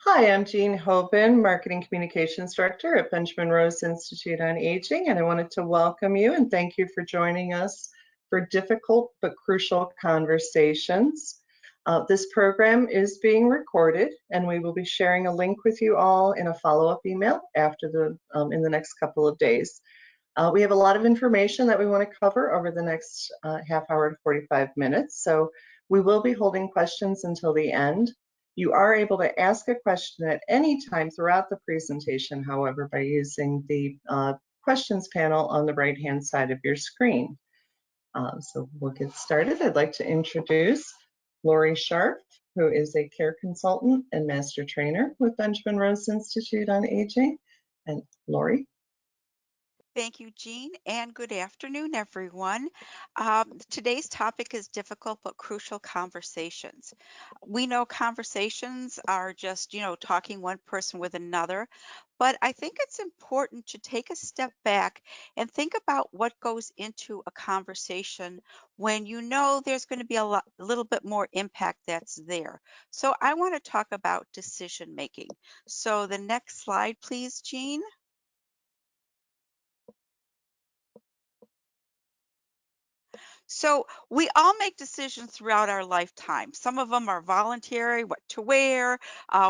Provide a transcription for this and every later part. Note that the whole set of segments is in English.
Hi, I'm Jean Hoban, Marketing Communications Director at Benjamin Rose Institute on Aging, and I wanted to welcome you and thank you for joining us for Difficult but Crucial Conversations. This program is being recorded, and we will be sharing a link with you all in a follow-up email after in the next couple of days. We have a lot of information that we want to cover over the next half hour to 45 minutes, so we will be holding questions until the end. You are able to ask a question at any time throughout the presentation, however, by using the questions panel on the right-hand side of your screen. So we'll get started. I'd like to introduce Lauri Scharf, who is a care consultant and master trainer with Benjamin Rose Institute on Aging. And Lauri. Thank you, Jean, and good afternoon, everyone. Today's topic is difficult but crucial conversations. We know conversations are just, talking one person with another, but I think it's important to take a step back and think about what goes into a conversation when you know there's going to be a little bit more impact that's there. So I want to talk about decision making. So the next slide, please, Jean. So we all make decisions throughout our lifetime. Some of them are voluntary, what to wear,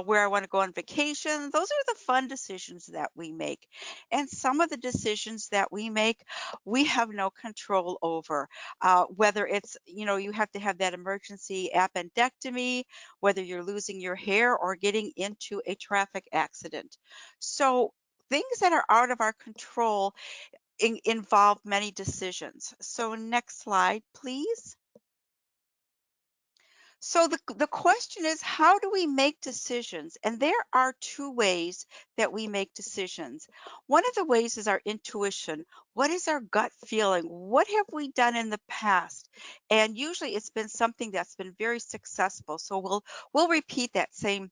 where I want to go on vacation. Those are the fun decisions that we make. And some of the decisions that we make, we have no control over. Whether it's, you have to have that emergency appendectomy, whether you're losing your hair or getting into a traffic accident. So things that are out of our control involve many decisions. So next slide, please. So the question is, how do we make decisions? And there are two ways that we make decisions. One of the ways is our intuition. What is our gut feeling? What have we done in the past? And usually it's been something that's been very successful. So we'll repeat that same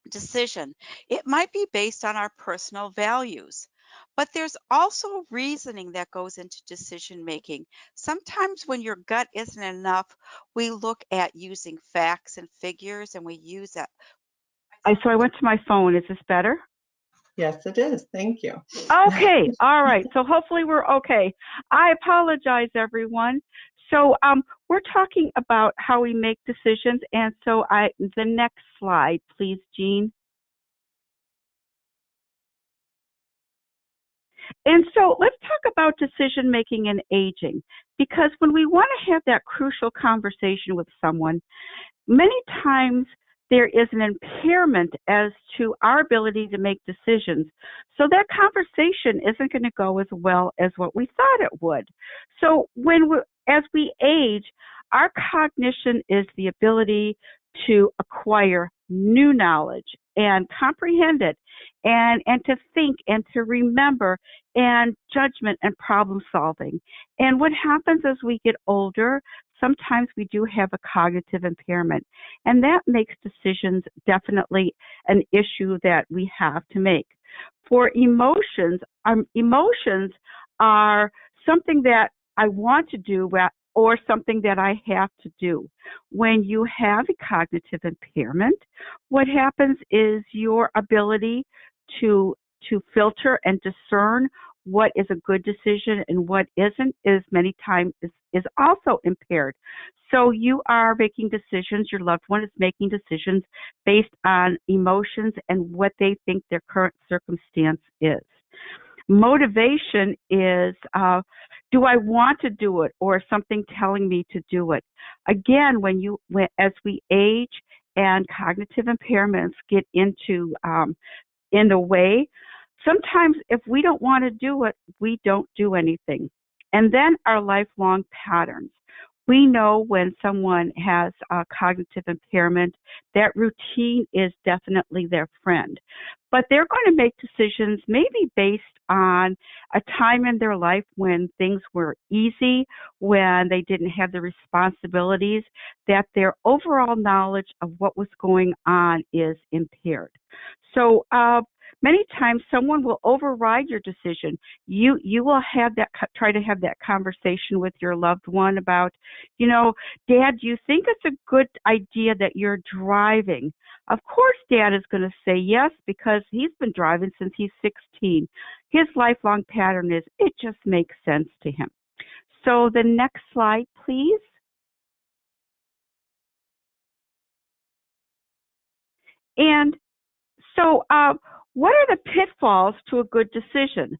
decision. It might be based on our personal values, but there's also reasoning that goes into decision making. Sometimes when your gut isn't enough, we look at using facts and figures and we use that. So I went to my phone. Is this better? Yes, it is. Thank you. Okay. All right. So hopefully we're okay. I apologize, everyone. So we're talking about how we make decisions. And so the next slide, please, Jean. And so let's talk about decision making and aging, because when we want to have that crucial conversation with someone, many times there is an impairment as to our ability to make decisions. So that conversation isn't going to go as well as what we thought it would. So as we age, our cognition is the ability to acquire new knowledge and comprehend it and to think and to remember and judgment and problem solving. And what happens as we get older, sometimes we do have a cognitive impairment, and that makes decisions definitely an issue that we have to make. For emotions are something that I want to do or something that I have to do. When you have a cognitive impairment, what happens is your ability to filter and discern what is a good decision and what isn't is many times is also impaired. So you are making decisions, your loved one is making decisions based on emotions and what they think their current circumstance is. Motivation is, do I want to do it, or something telling me to do it? Again, as we age and cognitive impairments get into in the way, sometimes if we don't want to do it, we don't do anything. And then our lifelong patterns. We know when someone has a cognitive impairment, that routine is definitely their friend. But they're going to make decisions maybe based on a time in their life when things were easy, when they didn't have the responsibilities, that their overall knowledge of what was going on is impaired. So Many times someone will override your decision. You will have that, try to have that conversation with your loved one about, Dad, do you think it's a good idea that you're driving? Of course, Dad is going to say yes, because he's been driving since he's 16. His lifelong pattern is it just makes sense to him. So the next slide, please. And so what are the pitfalls to a good decision?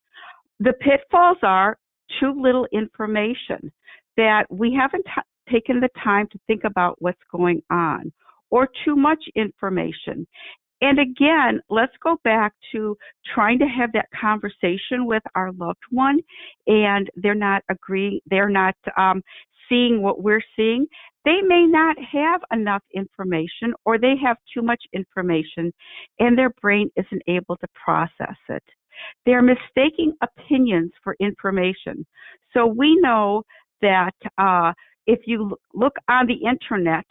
The pitfalls are too little information, that we haven't taken the time to think about what's going on, or too much information. And again, let's go back to trying to have that conversation with our loved one, and they're not agreeing, they're not seeing what we're seeing. They may not have enough information, or they have too much information, and their brain isn't able to process it. They're mistaking opinions for information. So we know that if you look on the internet,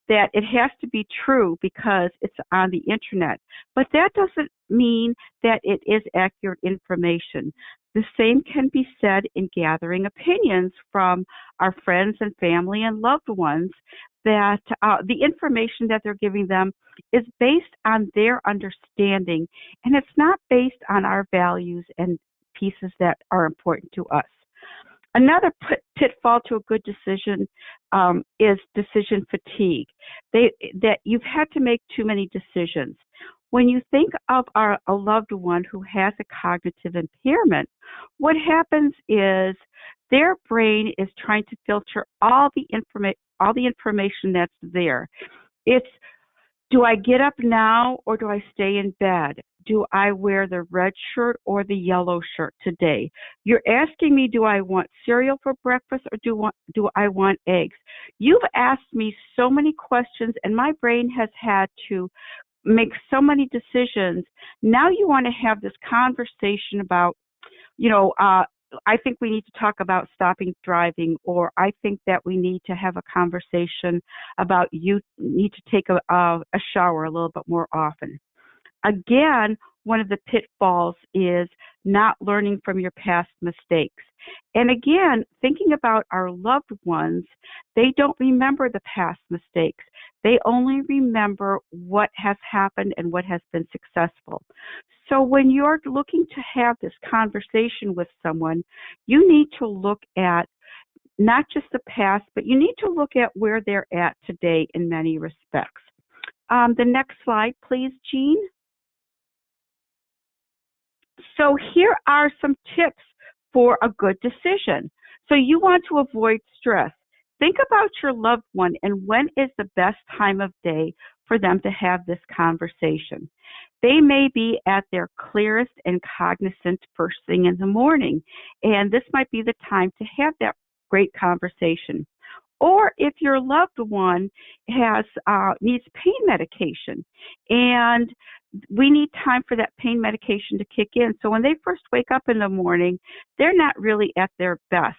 that it has to be true because it's on the internet. But that doesn't mean that it is accurate information. The same can be said in gathering opinions from our friends and family and loved ones, that the information that they're giving them is based on their understanding, and it's not based on our values and pieces that are important to us. Another pitfall to a good decision is decision fatigue. That you've had to make too many decisions. When you think of a loved one who has a cognitive impairment, what happens is their brain is trying to filter all the information that's there. It's, do I get up now or do I stay in bed? Do I wear the red shirt or the yellow shirt today? You're asking me, do I want cereal for breakfast or do I want eggs? You've asked me so many questions, and my brain has had to make so many decisions. Now you want to have this conversation about, I think we need to talk about stopping driving, or I think that we need to have a conversation about you need to take a shower a little bit more often. Again, one of the pitfalls is not learning from your past mistakes. And again, thinking about our loved ones, they don't remember the past mistakes. They only remember what has happened and what has been successful. So when you're looking to have this conversation with someone, you need to look at not just the past, but you need to look at where they're at today in many respects. The next slide, please, Jean. So here are some tips for a good decision. So you want to avoid stress. Think about your loved one and when is the best time of day for them to have this conversation. They may be at their clearest and cognizant first thing in the morning, and this might be the time to have that great conversation. Or if your loved one needs pain medication, and we need time for that pain medication to kick in. So when they first wake up in the morning, they're not really at their best.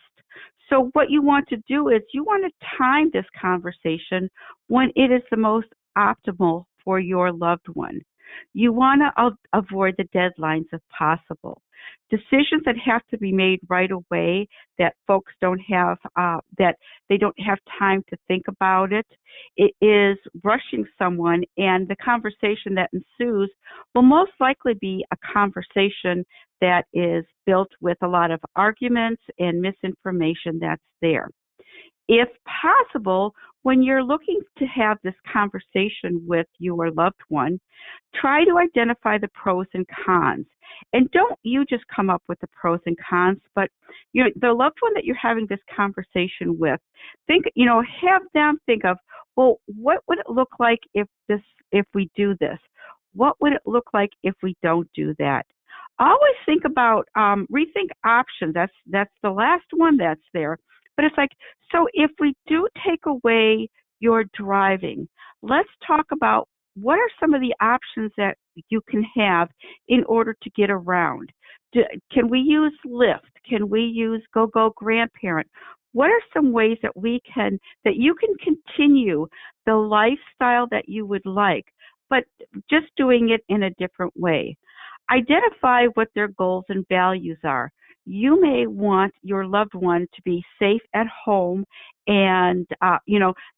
So what you want to do is you want to time this conversation when it is the most optimal for your loved one. You want to avoid the deadlines if possible. Decisions that have to be made right away, that folks don't have, that they don't have time to think about it. It is rushing someone, and the conversation that ensues will most likely be a conversation that is built with a lot of arguments and misinformation that's there. If possible, when you're looking to have this conversation with your loved one, try to identify the pros and cons. And don't you just come up with the pros and cons, but the loved one that you're having this conversation with, have them think of, well, what would it look like if we do this? What would it look like if we don't do that? Always think about rethink options. That's the last one that's there. But it's like, so if we do take away your driving, let's talk about what are some of the options that you can have in order to get around. Can we use Lyft? Can we use GoGo Grandparent? What are some ways that you can continue the lifestyle that you would like, but just doing it in a different way? identify what their goals and values are. You may want your loved one to be safe at home and,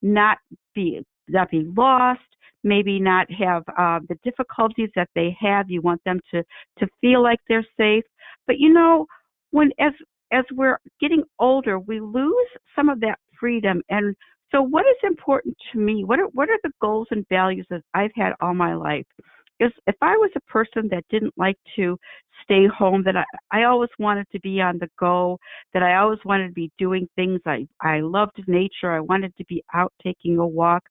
not be lost, maybe not have the difficulties that they have. You want them to feel like they're safe. But when as we're getting older, we lose some of that freedom. And so what is important to me? What are the goals and values that I've had all my life? Is if I was a person that didn't like to stay home, that I always wanted to be on the go, that I always wanted to be doing things. I loved nature. I wanted to be out taking a walk.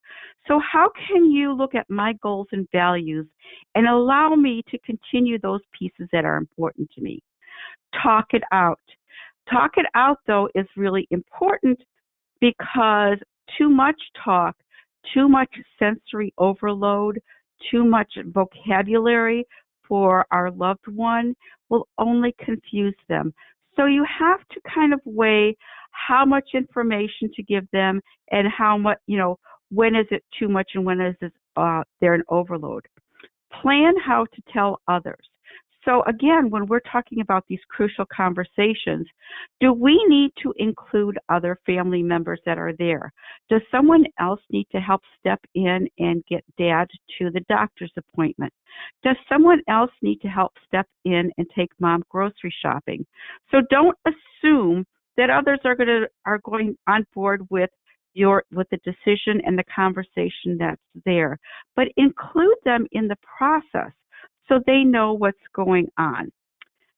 So how can you look at my goals and values and allow me to continue those pieces that are important to me? Talk it out. Talk it out, though, is really important because too much talk, too much sensory overload, too much vocabulary for our loved one will only confuse them. So you have to kind of weigh how much information to give them and how much, when is it too much and when is it they're an overload. Plan how to tell others. So again, when we're talking about these crucial conversations, do we need to include other family members that are there? Does someone else need to help step in and get dad to the doctor's appointment? Does someone else need to help step in and take mom grocery shopping? So don't assume that others are going on board with the decision and the conversation that's there, but include them in the process so they know what's going on.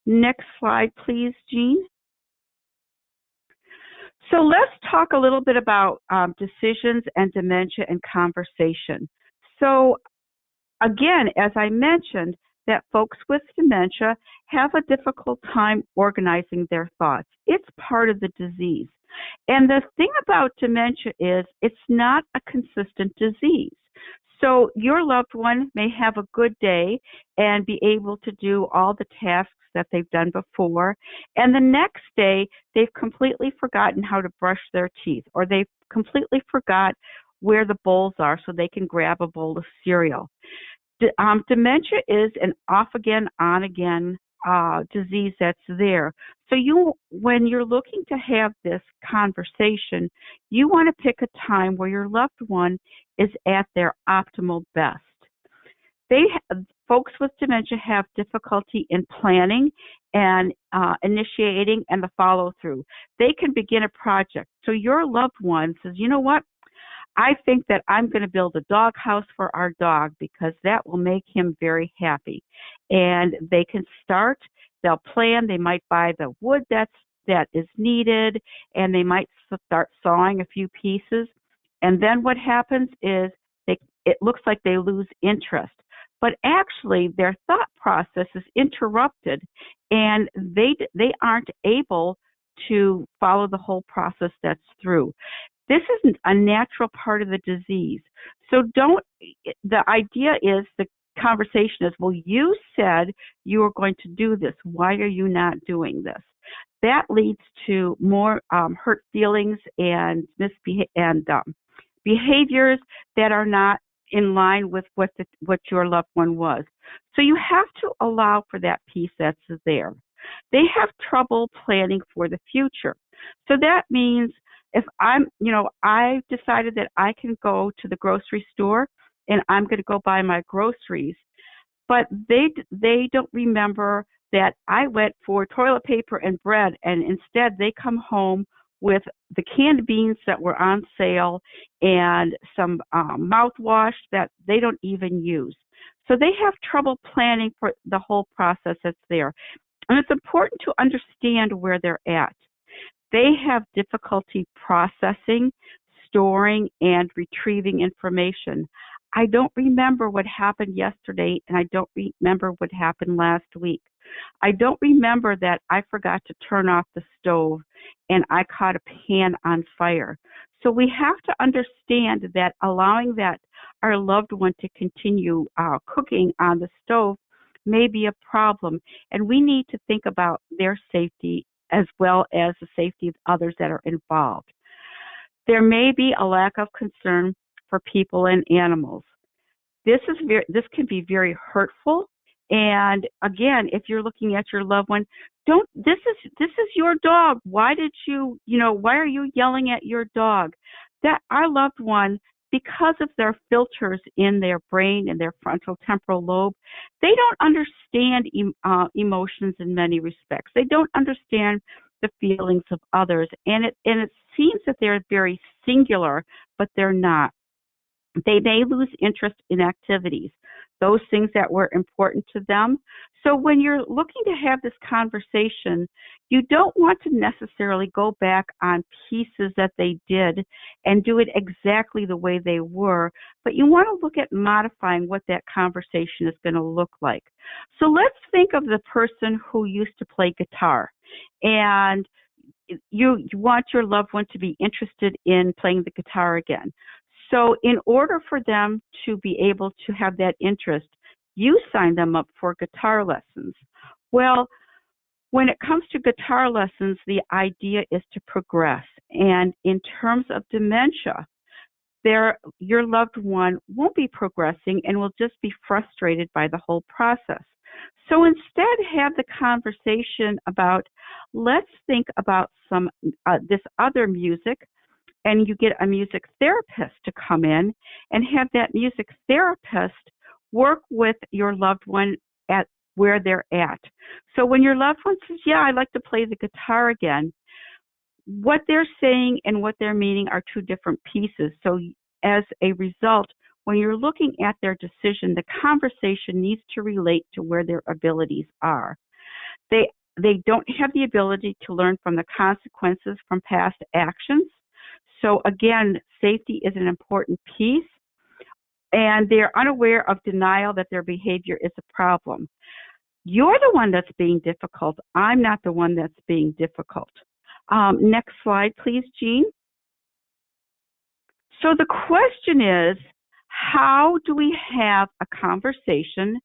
Next slide, please, Jean. So let's talk a little bit about decisions and dementia and conversation. So again, as I mentioned, that folks with dementia have a difficult time organizing their thoughts. It's part of the disease. And the thing about dementia is it's not a consistent disease. So your loved one may have a good day and be able to do all the tasks that they've done before, and the next day they've completely forgotten how to brush their teeth, or they've completely forgot where the bowls are so they can grab a bowl of cereal. Dementia is an off-again, on-again disease that's there. So when you're looking to have this conversation, you want to pick a time where your loved one is at their optimal best. Folks with dementia have difficulty in planning and initiating and the follow-through. They can begin a project. So your loved one says, you know what? I think that I'm going to build a dog house for our dog because that will make him very happy. And they can start, they'll plan, they might buy the wood that is needed, and they might start sawing a few pieces. And then what happens is it looks like they lose interest. But actually, their thought process is interrupted, and they aren't able to follow the whole process that's through. This isn't a natural part of the disease. So the idea is, the conversation is, well, you said you were going to do this. Why are you not doing this? That leads to more hurt feelings and behaviors that are not in line with what your loved one was. So you have to allow for that piece that's there. They have trouble planning for the future. So that means if I've decided that I can go to the grocery store and I'm going to go buy my groceries, but they don't remember that I went for toilet paper and bread, and instead they come home with the canned beans that were on sale and some mouthwash that they don't even use. So they have trouble planning for the whole process that's there. And it's important to understand where they're at. They have difficulty processing, storing, and retrieving information. I don't remember what happened yesterday, and I don't remember what happened last week. I don't remember that I forgot to turn off the stove and I caught a pan on fire. So we have to understand that allowing that our loved one to continue cooking on the stove may be a problem, and we need to think about their safety as well as the safety of others that are involved. There may be a lack of concern for people and animals. This can be very hurtful And again, if you're looking at your loved one, don't, this is your dog. Why did why are you yelling at your dog? That our loved one, because of their filters in their brain and their frontal temporal lobe, they don't understand emotions in many respects. They don't understand the feelings of others, and it seems that they're very singular, but they're not. They may lose interest in activities, those things that were important to them. So when you're looking to have this conversation, you don't want to necessarily go back on pieces that they did and do it exactly the way they were, but you want to look at modifying what that conversation is going to look like. So let's think of the person who used to play guitar, and you want your loved one to be interested in playing the guitar again. So in order for them to be able to have that interest, you sign them up for guitar lessons. Well, when it comes to guitar lessons, the idea is to progress. And in terms of dementia, your loved one won't be progressing and will just be frustrated by the whole process. So instead, have the conversation about, let's think about this other music, and you get a music therapist to come in and have that music therapist work with your loved one at where they're at. So when your loved one says, yeah, I'd like to play the guitar again, what they're saying and what they're meaning are two different pieces. So as a result, when you're looking at their decision, the conversation needs to relate to where their abilities are. They don't have the ability to learn from the consequences from past actions. So again, safety is an important piece, and they're unaware of denial that their behavior is a problem. You're the one that's being difficult. I'm not the one that's being difficult. Next slide, please, Jean. So the question is, how do we have a conversation,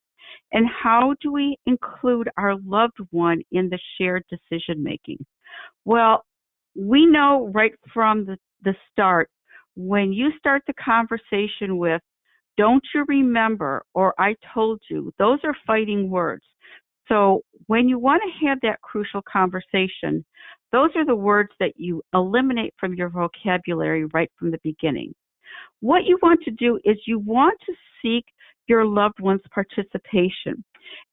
and how do we include our loved one in the shared decision making? Well, we know right from the start, when you start the conversation with, don't you remember, or I told you, those are fighting words. So when you want to have that crucial conversation, those are the words that you eliminate from your vocabulary right from the beginning. What you want to do is you want to seek your loved one's participation.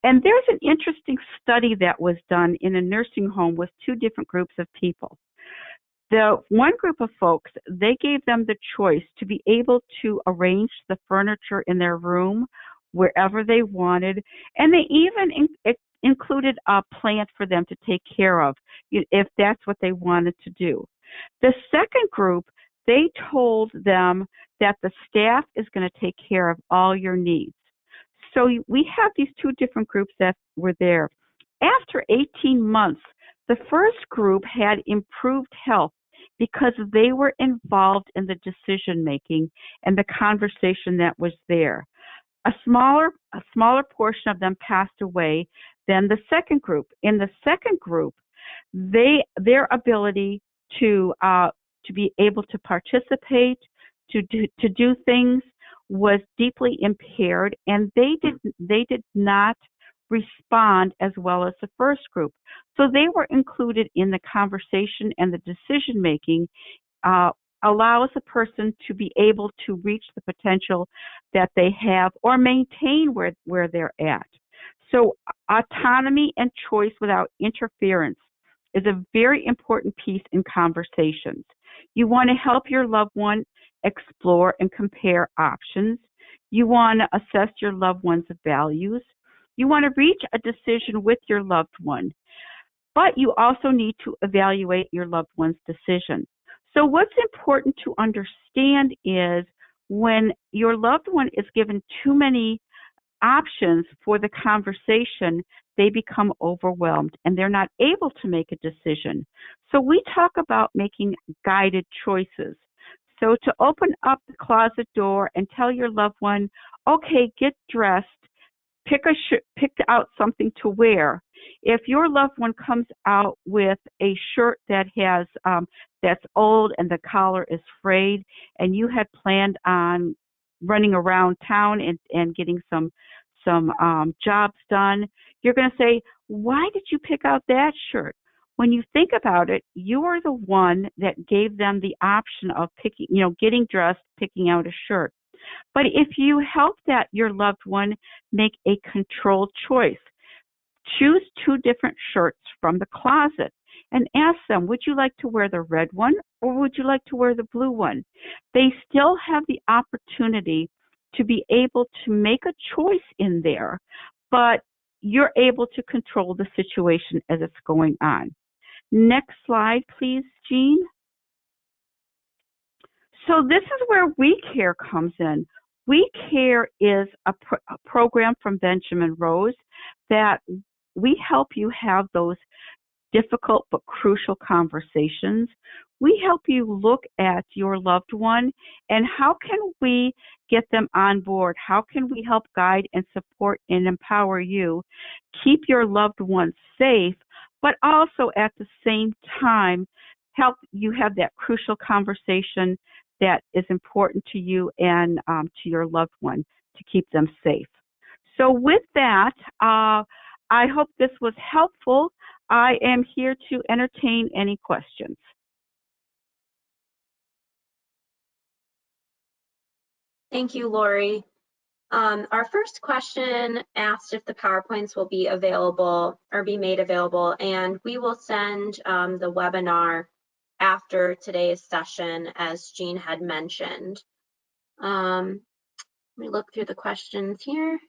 And there's an interesting study that was done in a nursing home with two different groups of people. The one group of folks, they gave them the choice to be able to arrange the furniture in their room wherever they wanted, and they even included a plant for them to take care of if that's what they wanted to do. The second group, they told them that the staff is going to take care of all your needs. So we have these two different groups that were there. After 18 months, the first group had improved health because they were involved in the decision making and the conversation that was there. A smaller portion of them passed away than the second group. In the second group, their ability to be able to participate, to do things was deeply impaired, and they did not respond as well as the first group. So they were included in the conversation, and the decision making allows a person to be able to reach the potential that they have or maintain where they're at. So autonomy and choice without interference is a very important piece in conversations. You want to help your loved one explore and compare options. You want to assess your loved one's values. You want to reach a decision with your loved one, but you also need to evaluate your loved one's decision. So what's important to understand is when your loved one is given too many options for the conversation, they become overwhelmed and they're not able to make a decision. So we talk about making guided choices. So to open up the closet door and tell your loved one, okay, get dressed, pick out something to wear. If your loved one comes out with a shirt that has that's old and the collar is frayed, and you had planned on running around town and getting some some jobs done, you're going to say, why did you pick out that shirt? When you think about it, you are the one that gave them the option of picking, getting dressed, picking out a shirt. But if you help your loved one make a controlled choice, choose 2 different shirts from the closet and ask them, would you like to wear the red one or would you like to wear the blue one? They still have the opportunity to be able to make a choice in there, but you're able to control the situation as it's going on. Next slide, please, Jean. So this is where We Care comes in. We Care is a program from Benjamin Rose that we help you have those difficult but crucial conversations. We help you look at your loved one and how can we get them on board? How can we help guide and support and empower you, keep your loved one safe, but also at the same time help you have that crucial conversation that is important to you and to your loved one to keep them safe. So with that, I hope this was helpful. I am here to entertain any questions. Thank you, Lauri. Our first question asked if the PowerPoints will be available or be made available, and we will send the webinar after today's session, as Jean had mentioned. Let me look through the questions here.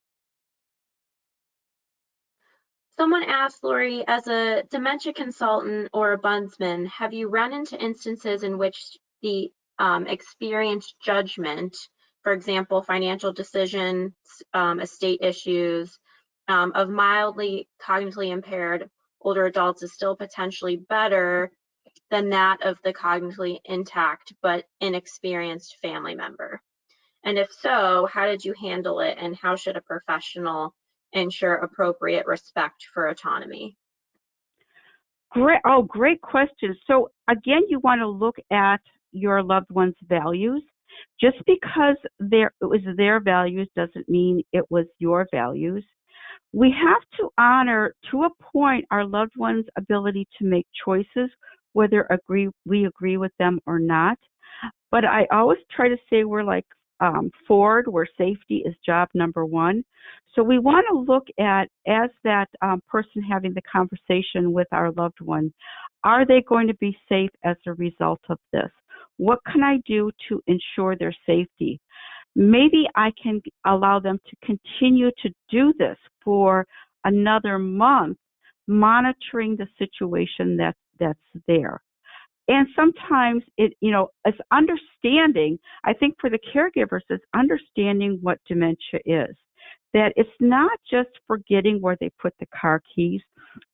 Someone asked, Lauri, as a dementia consultant or a ombudsman, have you run into instances in which the experienced judgment, for example, financial decisions, estate issues, of mildly cognitively impaired older adults is still potentially better than that of the cognitively intact but inexperienced family member? And if so, how did you handle it, and how should a professional ensure appropriate respect for autonomy? Great question. So again, you want to look at your loved one's values. Just because it was their values doesn't mean it was your values. We have to honor, to a point, our loved one's ability to make choices, whether we agree with them or not. But I always try to say we're like Ford, where safety is job number 1. So we want to look at, as that person having the conversation with our loved one, are they going to be safe as a result of this? What can I do to ensure their safety? Maybe I can allow them to continue to do this for another month, monitoring the situation that's there. And sometimes it's understanding, I think for the caregivers, it's understanding what dementia is. That it's not just forgetting where they put the car keys,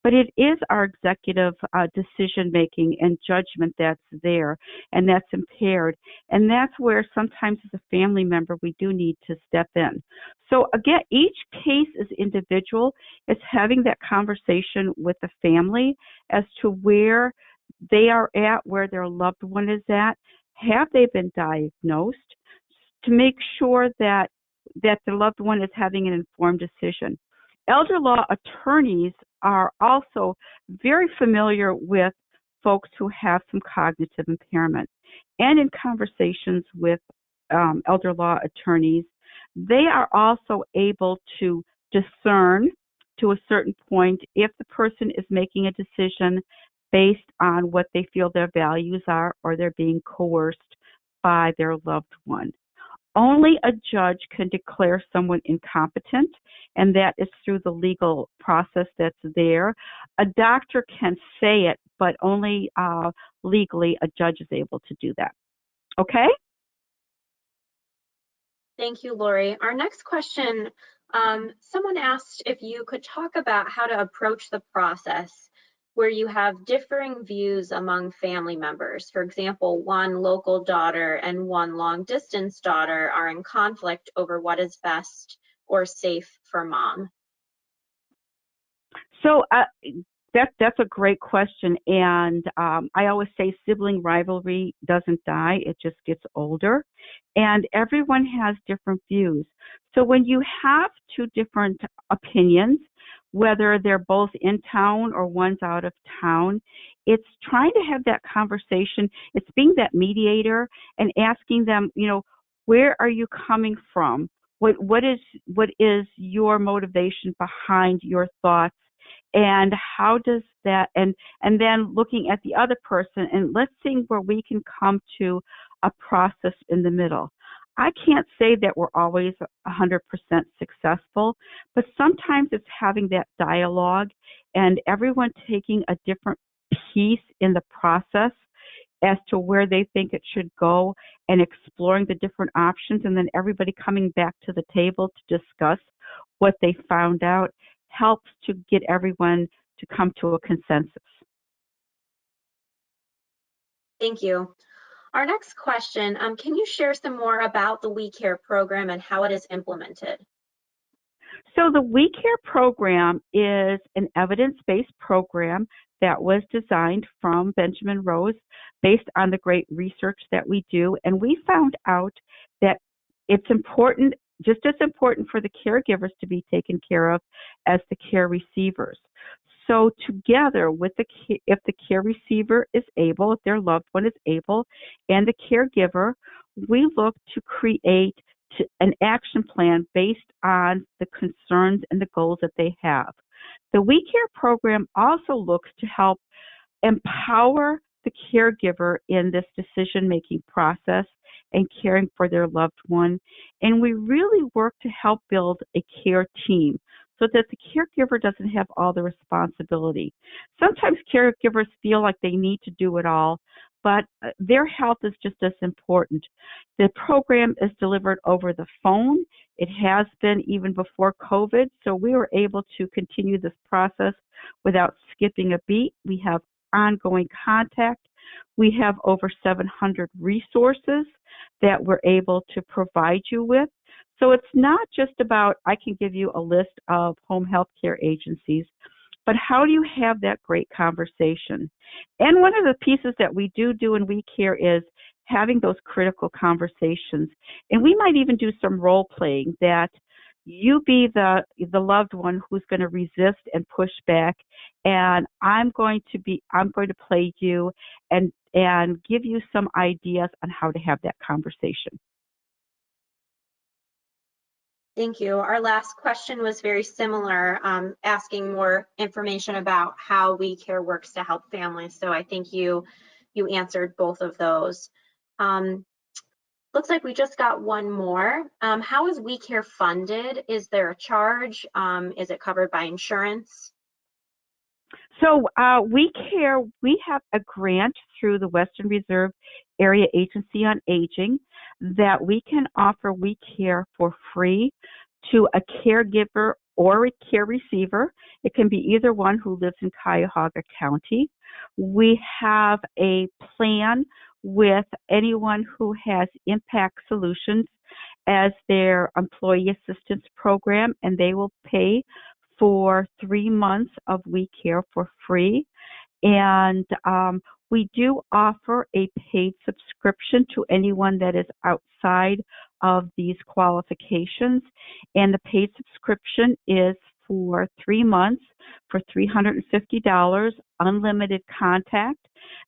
but it is our executive decision making and judgment that's there and that's impaired. And that's where sometimes as a family member, we do need to step in. So again, each case is individual. It's having that conversation with the family as to where they are at, where their loved one is at. Have they been diagnosed? To make sure that the loved one is having an informed decision. Elder law attorneys are also very familiar with folks who have some cognitive impairment. And in conversations with elder law attorneys, they are also able to discern to a certain point if the person is making a decision based on what they feel their values are, or they're being coerced by their loved one. Only a judge can declare someone incompetent, and that is through the legal process that's there. A doctor can say it, but only legally a judge is able to do that. Okay? Thank you, Lauri. Our next question, someone asked if you could talk about how to approach the process where you have differing views among family members. For example, one local daughter and one long distance daughter are in conflict over what is best or safe for mom. So That's a great question, and I always say sibling rivalry doesn't die; it just gets older, and everyone has different views. So when you have two different opinions, whether they're both in town or one's out of town, it's trying to have that conversation. It's being that mediator and asking them, where are you coming from? What is your motivation behind your thoughts? And how does that, and then looking at the other person, and let's see where we can come to a process in the middle. I can't say that we're always 100% successful, but sometimes it's having that dialogue and everyone taking a different piece in the process as to where they think it should go, and exploring the different options, and then everybody coming back to the table to discuss what they found out helps to get everyone to come to a consensus. Thank you. Our next question, can you share some more about the We Care program and how it is implemented? So the We Care program is an evidence-based program that was designed from Benjamin Rose based on the great research that we do. And we found out that it's important, just as important for the caregivers to be taken care of as the care receivers. So together with if the care receiver is able, if their loved one is able, and the caregiver, we look to create an action plan based on the concerns and the goals that they have. The We Care program also looks to help empower the caregiver in this decision-making process and caring for their loved one. And we really work to help build a care team so that the caregiver doesn't have all the responsibility. Sometimes caregivers feel like they need to do it all, but their health is just as important. The program is delivered over the phone. It has been even before COVID, so we were able to continue this process without skipping a beat. We have ongoing contact. We have over 700 resources that we're able to provide you with. So it's not just about, I can give you a list of home health care agencies, but how do you have that great conversation? And one of the pieces that we do in We Care is having those critical conversations. And we might even do some role playing that you be the loved one who's going to resist and push back, and I'm going to play you and give you some ideas on how to have that conversation. Thank you. Our last question was very similar, asking more information about how We Care works to help families. So I think you answered both of those. Looks like we just got one more. How is We Care funded? Is there a charge? Is it covered by insurance? So We Care, we have a grant through the Western Reserve Area Agency on Aging that we can offer We Care for free to a caregiver or a care receiver. It can be either one who lives in Cuyahoga County. We have a plan with anyone who has Impact Solutions as their employee assistance program, and they will pay for 3 months of We Care for free. And we do offer a paid subscription to anyone that is outside of these qualifications. And the paid subscription is for 3 months for $350, unlimited contact,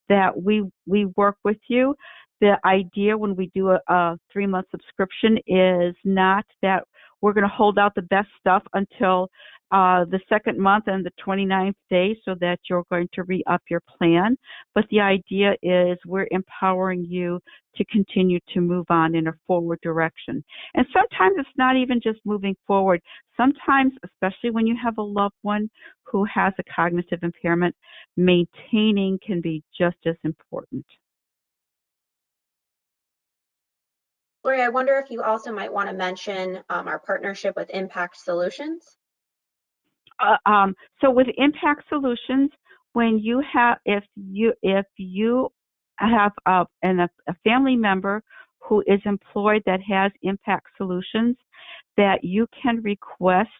that we work with you. The idea when we do a 3-month subscription is not that we're going to hold out the best stuff until the second month and the 29th day so that you're going to re-up your plan. But the idea is we're empowering you to continue to move on in a forward direction. And sometimes it's not even just moving forward. Sometimes, especially when you have a loved one who has a cognitive impairment, maintaining can be just as important. Lauri, I wonder if you also might want to mention our partnership with Impact Solutions. So with Impact Solutions, when you have, if you have a family member who is employed that has Impact Solutions, that you can request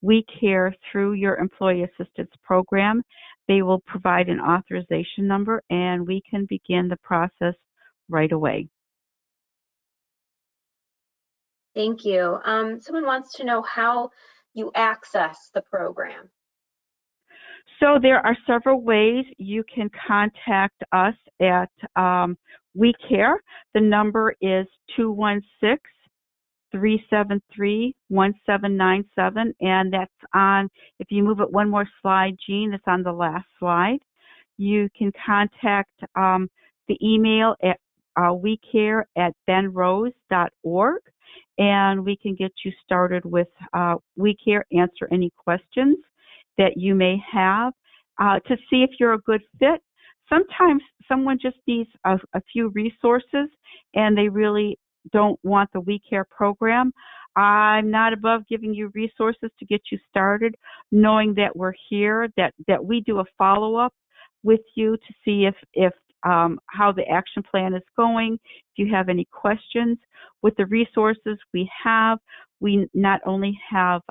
We Care through your employee assistance program. They will provide an authorization number, and we can begin the process right away. Thank you. Someone wants to know how you access the program. So there are several ways you can contact us at We Care. The number is 216-373-1797, and that's on, if you move it one more slide, Jean, it's on the last slide. You can contact the email at wecare@benrose.org, and we can get you started with We Care, answer any questions that you may have to see if you're a good fit. Sometimes someone just needs a few resources and they really don't want the We Care program. I'm not above giving you resources to get you started, knowing that we're here, that we do a follow-up with you to see if how the action plan is going, if you have any questions. With the resources we have, we not only have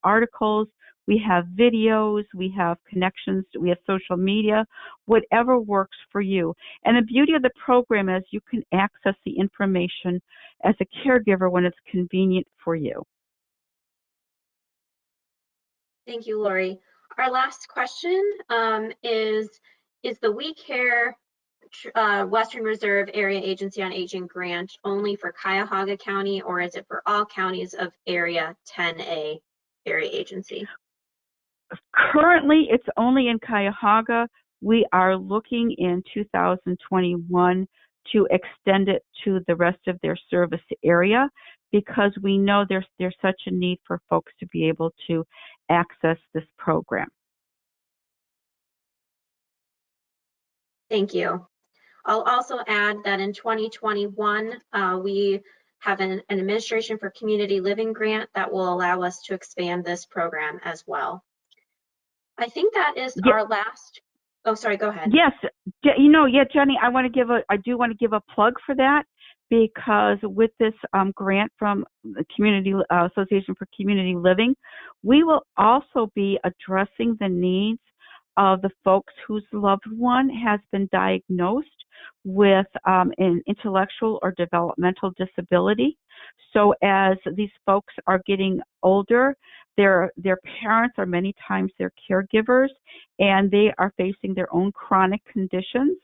articles, we have videos, we have connections, we have social media, whatever works for you. And the beauty of the program is you can access the information as a caregiver when it's convenient for you. Thank you, Lauri. Our last question is the We Care Western Reserve Area Agency on Aging grant only for Cuyahoga County, or is it for all counties of Area 10A Area Agency? Currently, it's only in Cuyahoga. We are looking in 2021 to extend it to the rest of their service area because we know there's such a need for folks to be able to access this program. Thank you. I'll also add that in 2021, we have an Administration for Community Living grant that will allow us to expand this program as well. I think that is our last. Oh, sorry, go ahead. Yes, Jenny, I do want to give a plug for that because with this grant from the Community Association for Community Living, we will also be addressing the needs of the folks whose loved one has been diagnosed with an intellectual or developmental disability. So as these folks are getting older, their parents are many times their caregivers, and they are facing their own chronic conditions.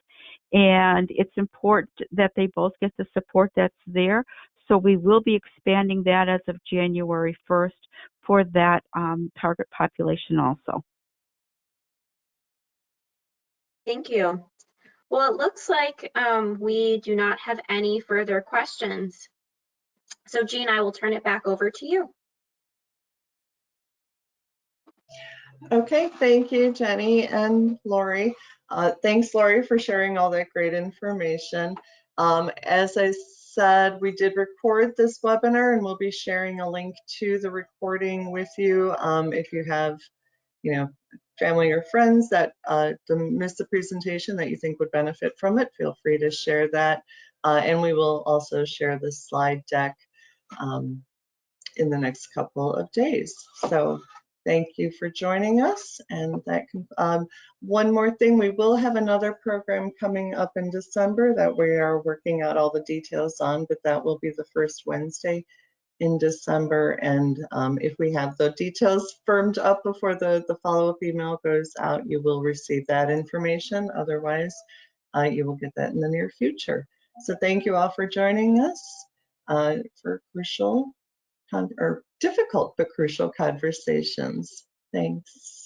And it's important that they both get the support that's there. So we will be expanding that as of January 1st for that target population also. Thank you. Well, it looks like we do not have any further questions. So Jean, I will turn it back over to you. Okay, thank you, Jenny and Lauri. Thanks, Lauri, for sharing all that great information. As I said, we did record this webinar and we'll be sharing a link to the recording with you. If you have, family or friends that missed the presentation that you think would benefit from it, feel free to share that. And we will also share the slide deck in the next couple of days. So thank you for joining us. And that one more thing, we will have another program coming up in December that we are working out all the details on, but that will be the first Wednesday in December. And if we have the details firmed up before the follow-up email goes out, you will receive that information. Otherwise, you will get that in the near future. So thank you all for joining us for difficult but crucial conversations. Thanks.